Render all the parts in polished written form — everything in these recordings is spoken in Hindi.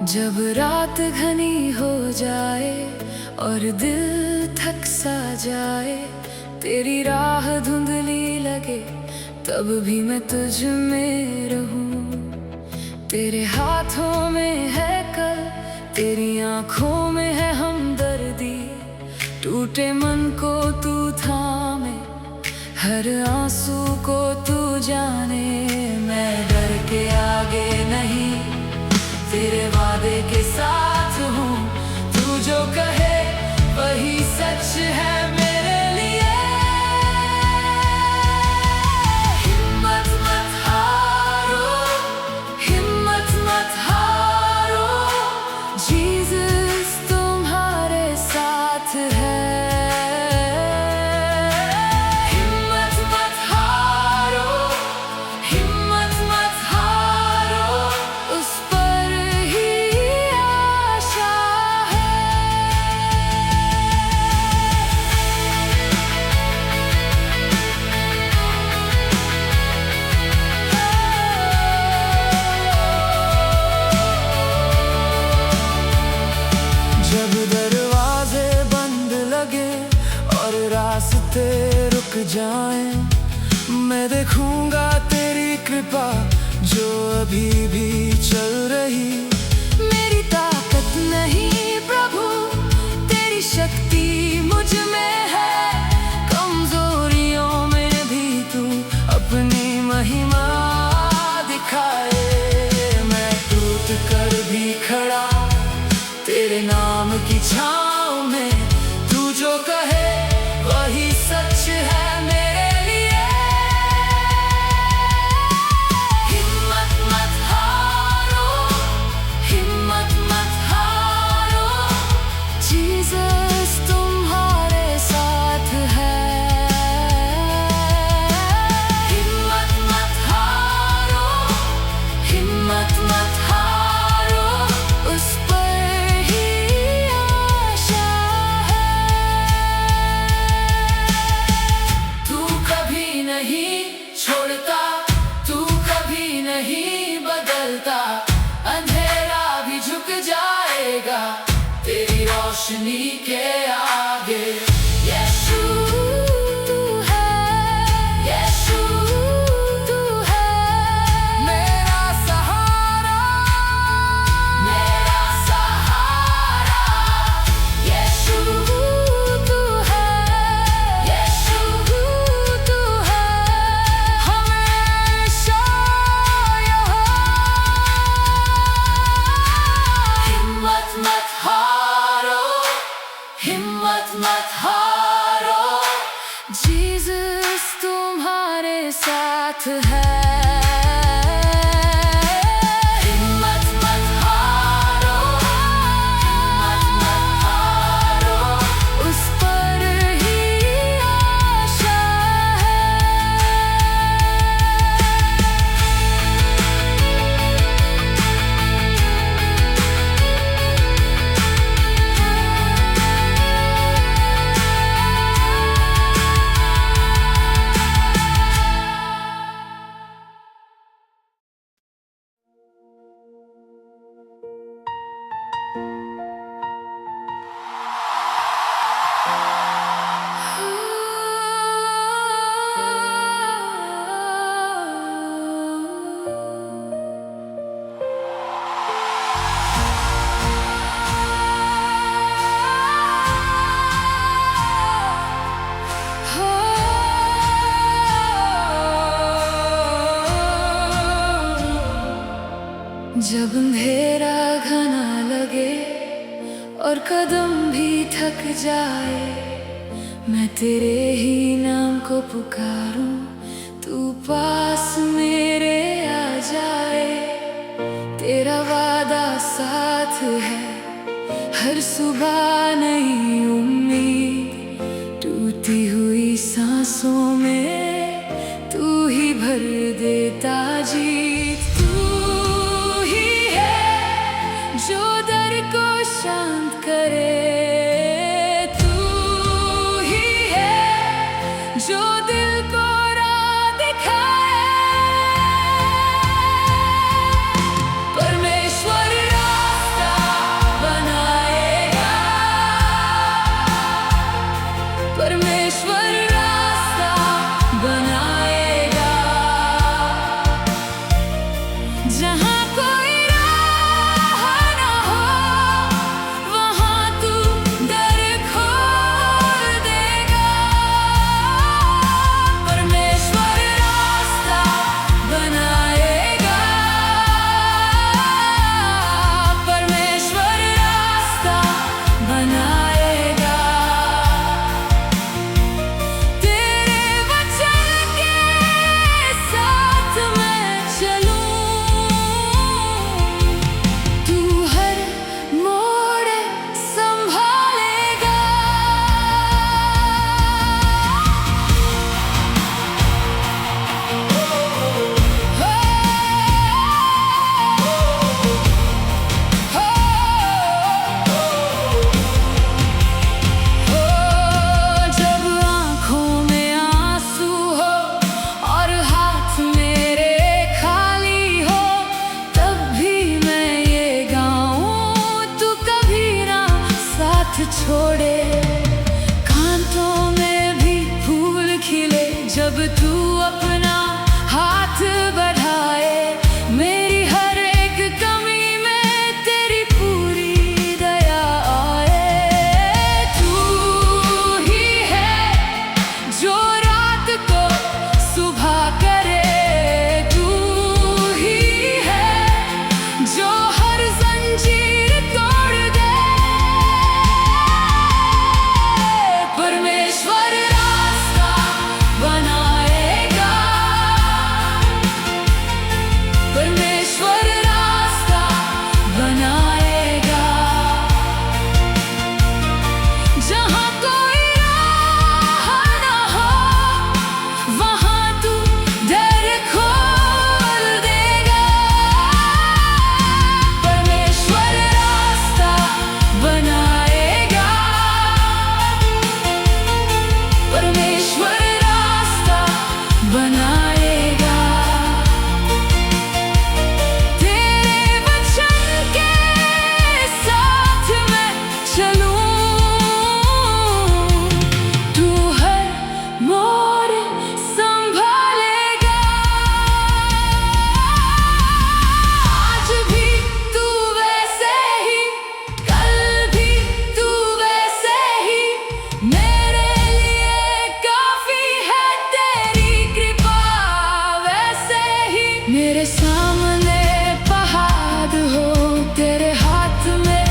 जब रात घनी हो जाए और दिल थक सा जाए, तेरी राह धुंधली लगे तब भी मैं तुझ में रहूं। तेरे हाथों में है कल, तेरी आंखों में है हमदर्दी। टूटे मन को तू थामे, हर आंसू को तू जाने। मैं डर के आगे नहीं, तेरे वादे के साथ हूँ। तू जो कहे वही सच है मेरे लिए। हिम्मत मत हारो, हिम्मत मत हारो, जीसस तुम्हारे साथ है। हिम्मत मत हारो, हिम्मत मत हारो, उस पर ही आशा है। जब दरवाजे बंद लगे और रास्ते रुक जाएं, मैं देखूंगा तेरी कृपा जो अभी भी चल रही। मेरी ताकत नहीं प्रभु, तेरी शक्ति मुझ में है। कमजोरियों में भी तू अपनी महिमा दिखाए। मैं टूट कर भी खड़ा तेरे नाम की छाँव में। तू जो कहे वही सच है मेरे लिए। हिम्मत मत हारो, हिम्मत मत हारो, जीसस तुम्हारे साथ है। हिम्मत मत हारो, हिम्मत मत हारो, उस पर ही आशा है। तू कभी नहीं छोड़ता, तू कभी नहीं बदलता। अंधेरा भी झुक जाएगा तेरी रोशनी के आगे। यीशु तू है, यीशु तू है मेरा सहारा, मेरा सहारा। यीशु तू है, यीशु तू है हमेशा यहाँ। हिम्मत मत हारो, हिम्मत मत हारो, जीसस तुम्हारे साथ है। हिम्मत मत हारो, हिम्मत मत हारो, उस पर ही आशा जब अंधेरा घना लगे और कदम भी थक जाए, मैं तेरे ही नाम को पुकारूं, तू पास मेरे आ जाए। तेरा वादा साथ है, हर सुबह नई उम्मीद। टूटी हुई सांसों में तू ही भर देता जीत। तू ही है जो दर को शांत करे, तू ही है जो दिल को राह दिखाए। परमेश्वर रास्ता छोड़े, कांटों में भी फूल खिले जब तू अपना हाथ बढ़ाए। मेरी हर एक कमी में तेरी पूरी दया आए। तू ही है जो रात को सुबह करे, तू ही है जो हर जंजीर तोड़ दे। परमेश्वर रास्ता बनाएगा, परमेश्वर रास्ता बनाएगा। जहाँ कोई राह ना हो वहाँ तू दर खोल देगा। परमेश्वर रास्ता बनाएगा, परमेश्वर रास्ता बनाएगा। तेरे वचन के साथ मैं चलूं, तू हर मोड़ संभालेगा। आज भी तू वैसे ही, कल भी तू वैसे ही, मेरे लिए काफी है तेरी कृपा वैसे ही। मेरे सामने पहाड़ हो, तेरे हाथ में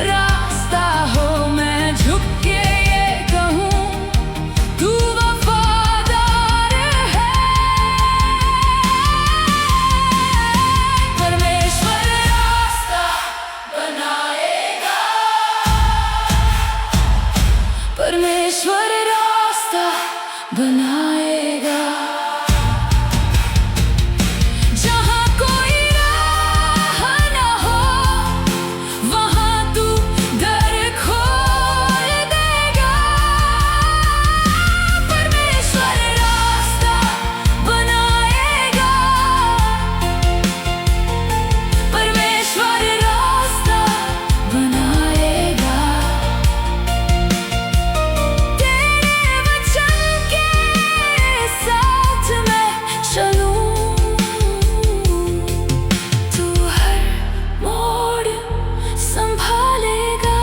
रास्ता हो, मैं झुक के ये कहूँ तू वफादार है। परमेश्वर रास्ता बनाएगा, परमेश्वर रास्ता बनाएगा। जहाँ कोई राह ना हो वहाँ तू दर खोल देगा। परमेश्वर रास्ता बनाएगा, परमेश्वर रास्ता बनाएगा। तेरे वचन के साथ मैं चलूं, तू हर मोड़ संभालेगा।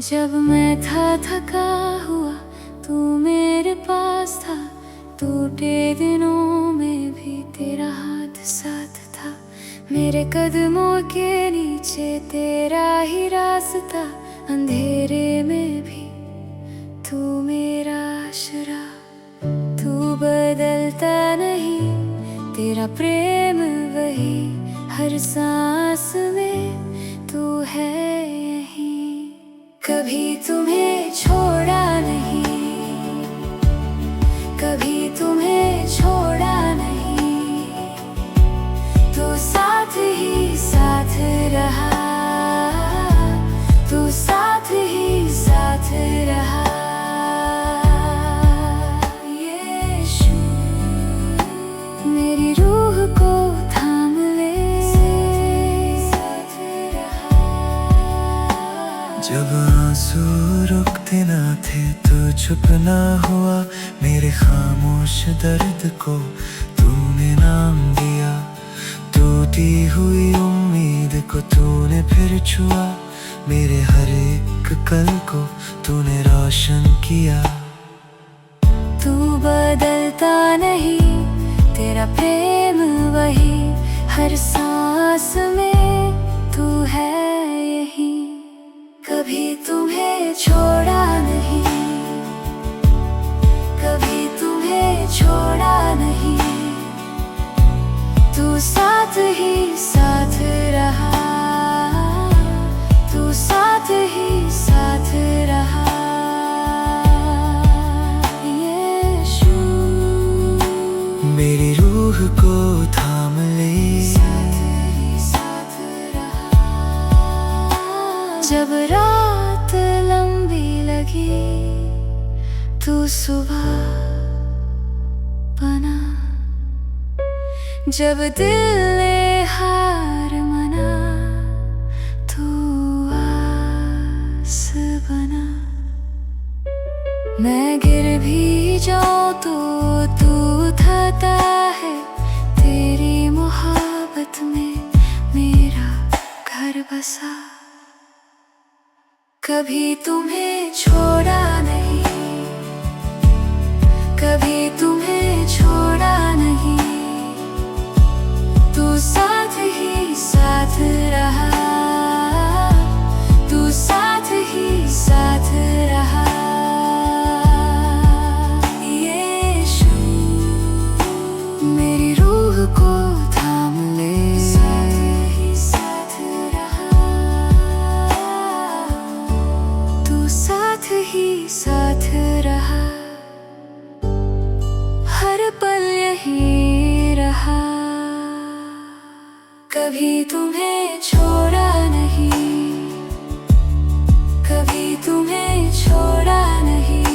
जब मैं था थका हुआ तू मेरे पास था, टूटे दिनों में भी तेरा हाथ साथ था। मेरे कदमों के नीचे तेरा ही रास्ता, अंधेरे में भी तू मेरा आसरा। तू बदलता नहीं, तेरा प्रेम वही, हर सांस में तू है यहीं। कभी तुम्हें छोड़ा नहीं, कभी तुम्हें छोड़ा नहीं, तू साथ ही साथ रहा, तू साथ ही साथ रहा। यीशु मेरी रूह को थाम ले, साथ रहा। जब आंसू रुकते ना थे तो चुप ना हुआ, मेरे खामोश दर्द को तूने नाम दिया। टूटी हुई उम्मीद को तूने फिर छुआ, मेरे हर एक कल को तूने रोशन किया। तू बदलता नहीं, तेरा प्रेम वही, हर सांस में तू है यहीं। कभी तुम्हें छोड़ा नहीं, कभी साथ ही साथ रहा, तू साथ ही साथ रहा यीशु। मेरी रूह को थाम ले, साथ ही साथ रहा। जब रात लंबी लगी तू सुबह बना, जब दिल ने हार मना तू आस बना। मैं गिर भी जाऊं तो तू उठाता है, तेरी मोहब्बत में मेरा घर बसा। कभी तुम्हें छोड़ा नहीं, कभी तुम्हें छोड़ा नहीं, तू साथ ही साथ रहा, तू साथ ही साथ रहा यीशु। मेरी रूह को थाम ले, साथ ही साथ रहा, तू साथ ही साथ रहा, हर पल यहीं रहा। कभी तुम्हें छोड़ा नहीं, कभी तुम्हें छोड़ा नहीं।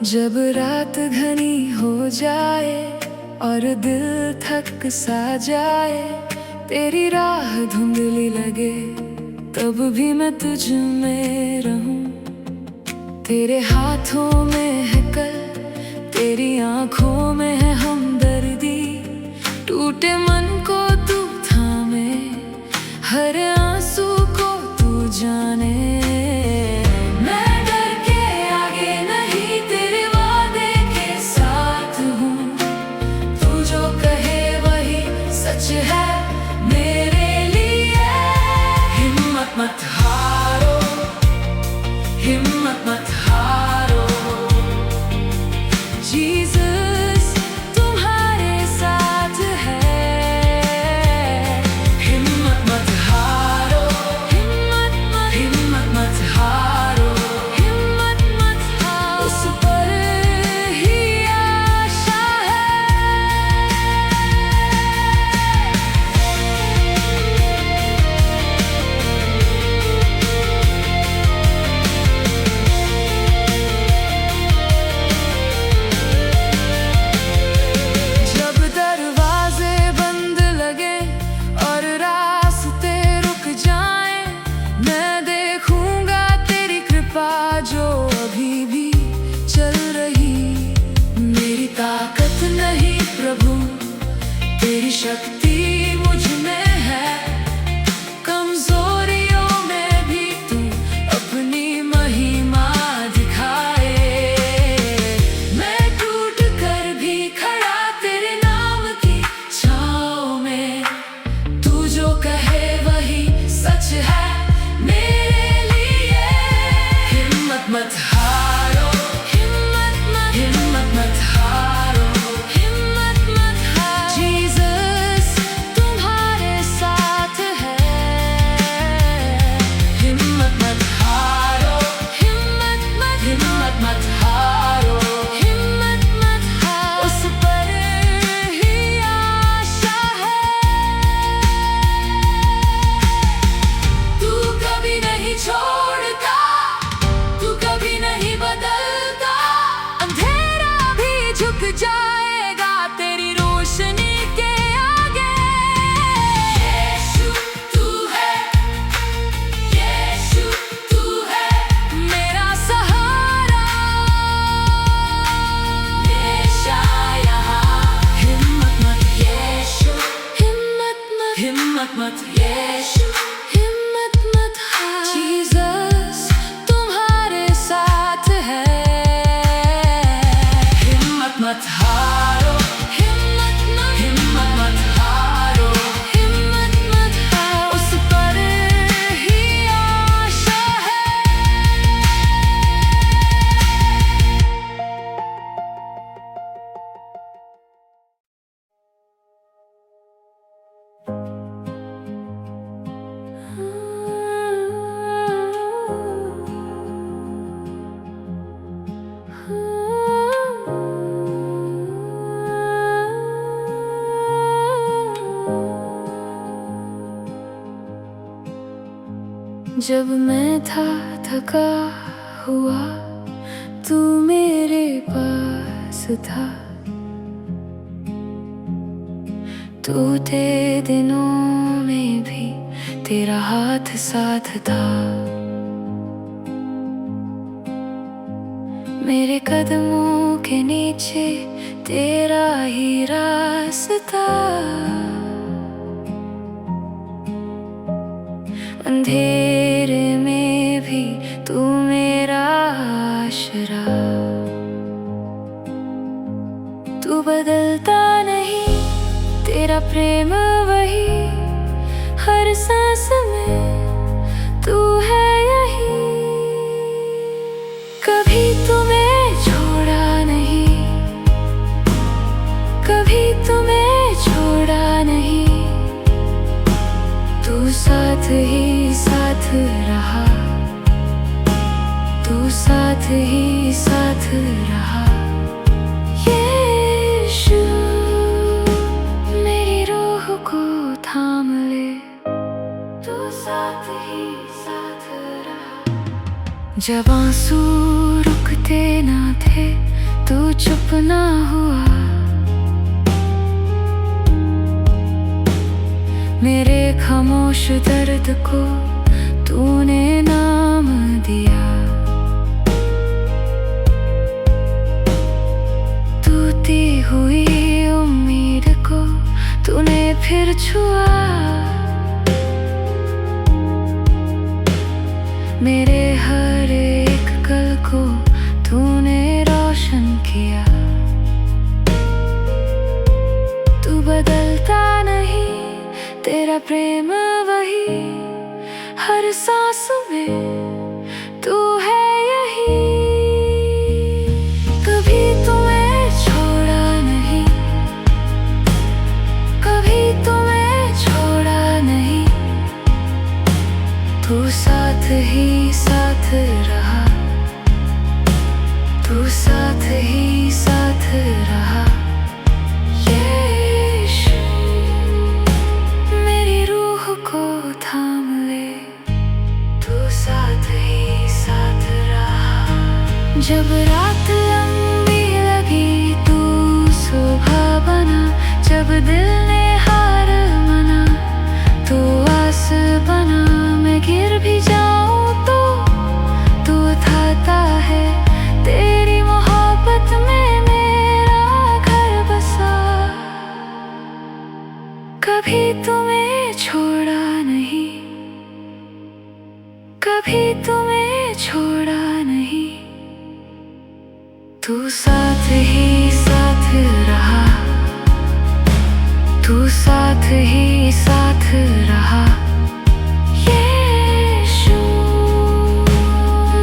जब रात घनी हो जाए और दिल थक सा जाए, तेरी राह धुंधली लगे तब भी मैं तुझ में रहूं। तेरे हाथों में है कल, तेरी आंखों में है हमदर्दी, टूटे मन को तू थामे, हर आंसू को तू जाने। है मेरे लिए हिम्मत मत हारो, हिम्मत मत हारो। जीसस तुम्हारे साथ है, हिम्मत मत हारो, हिम्मत मत हारो, हिम्मत मत हारो। उस पर ही आशा है। जो अभी भी चल रही, मेरी ताकत नहीं प्रभु, तेरी शक्ति मुझ में है। कमजोरियों में भी तू अपनी महिमा दिखाए। मैं टूट कर भी खड़ा तेरे नाम की छाँव में, तू जो कहे वही सच है मेरे लिए। हिम्मत मत हारो, हिम्मत मत हारो, हिम्मत मत हारो। जीसस जब मैं था थका हुआ तू मेरे पास था, टूटे दिनों में भी तेरा हाथ साथ था। मेरे कदमों के नीचे तेरा ही रास्ता, अंधेरे में भी तू मेरा आसरा। तू बदलता नहीं, तेरा प्रेम वही, हर सांस में तू है यही। कभी तुम्हें छोड़ा नहीं, कभी तुम्हें छोड़ा नहीं, तू साथ ही साथ रहा, तू साथ ही साथ रहा। यीशु मेरी रूह को थाम ले, तू साथ ही साथ रहा। जब आंसू रुकते ना थे तू चुप ना हुआ, मेरे खामोश दर्द को तूने नाम दिया। टूटी हुई उम्मीद को तूने फिर छुआ, मेरे हर एक कल को तूने रोशन किया। तू बदलता नहीं, तेरा प्रेम वही, हर सांस में तू है यही। कभी तुम्हें छोड़ा नहीं, कभी तुम्हें छोड़ा नहीं, तू साथ ही साथ रहा, तू साथ ही साथ रहा। को थाम ले, तू साथ ही साथ रहा। जब रात लंबी लगी तू सुबह बना, जब दिल ने हार माना तो आस बना। मैं गिर भी जाऊं तो तू उठाता है, तेरी मोहब्बत में मेरा घर बसा। कभी तुम्हें छोड़ा नहीं, कभी तुम्हें छोड़ा नहीं, तू साथ ही साथ रहा, तू साथ ही साथ रहा। यीशु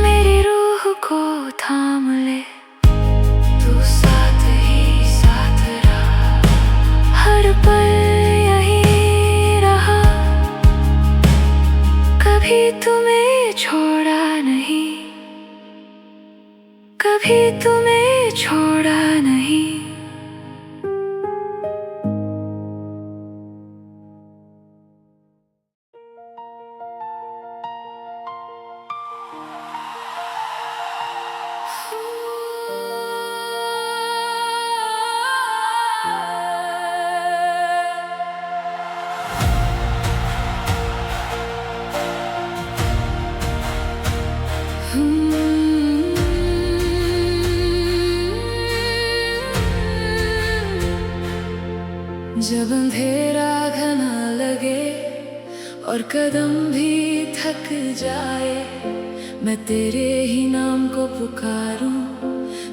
मेरी रूह को थाम ले, तू साथ ही साथ रहा, हर पल कभी तुम्हें छोड़ा नहीं, कभी तुम्हें छोड़ा नहीं। जब अंधेरा घना लगे और कदम भी थक जाए, मैं तेरे ही नाम को पुकारूं,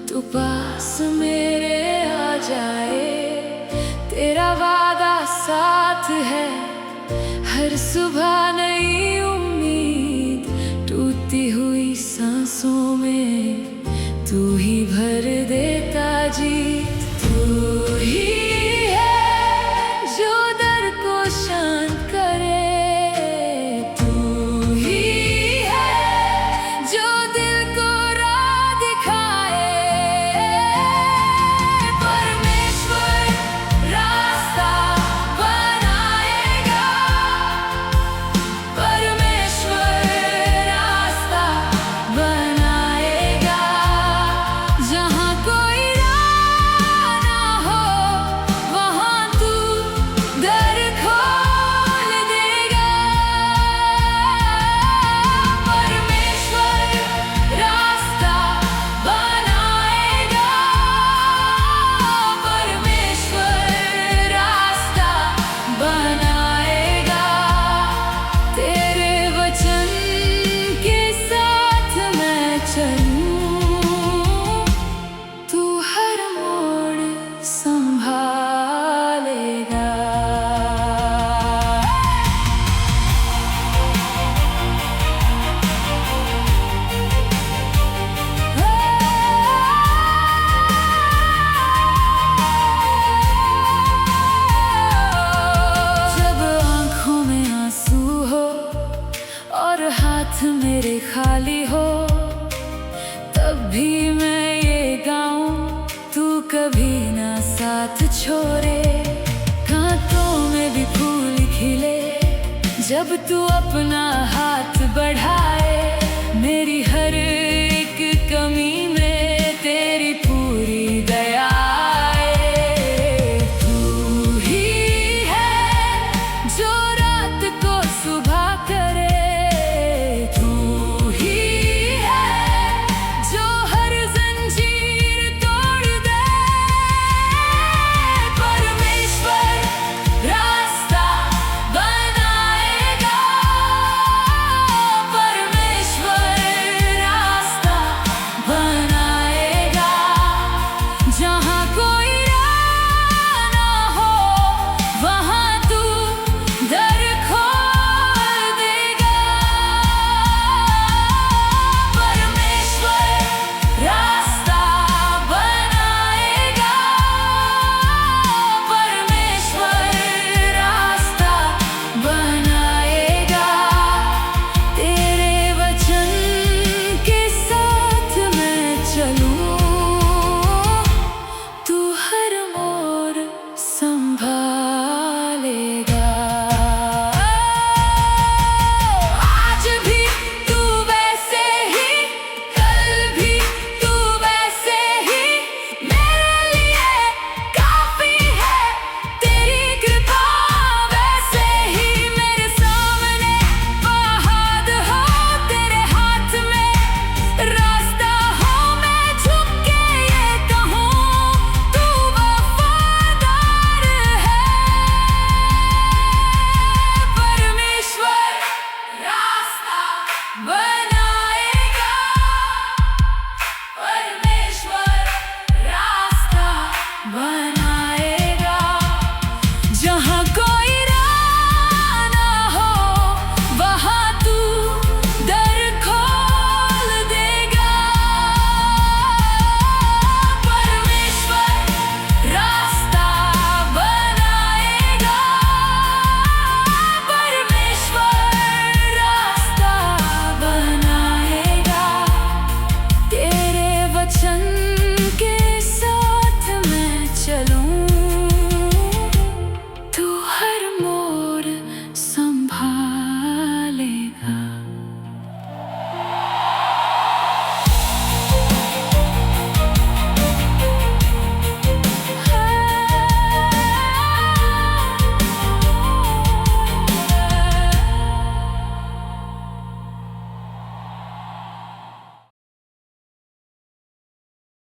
तू पास मेरे आ जाए। तेरा वादा साथ है, हर सुबह नई उम्मीद, टूटी हुई सांसों में तू ही भर देता जीत। तू ही शांत करे, तू ही है जो दिल को राह दिखाए। परमेश्वर रास्ता बनाएगा, छोड़े, कांटों में भी फूल खिले, जब तू अपना हाथ बढ़ाए।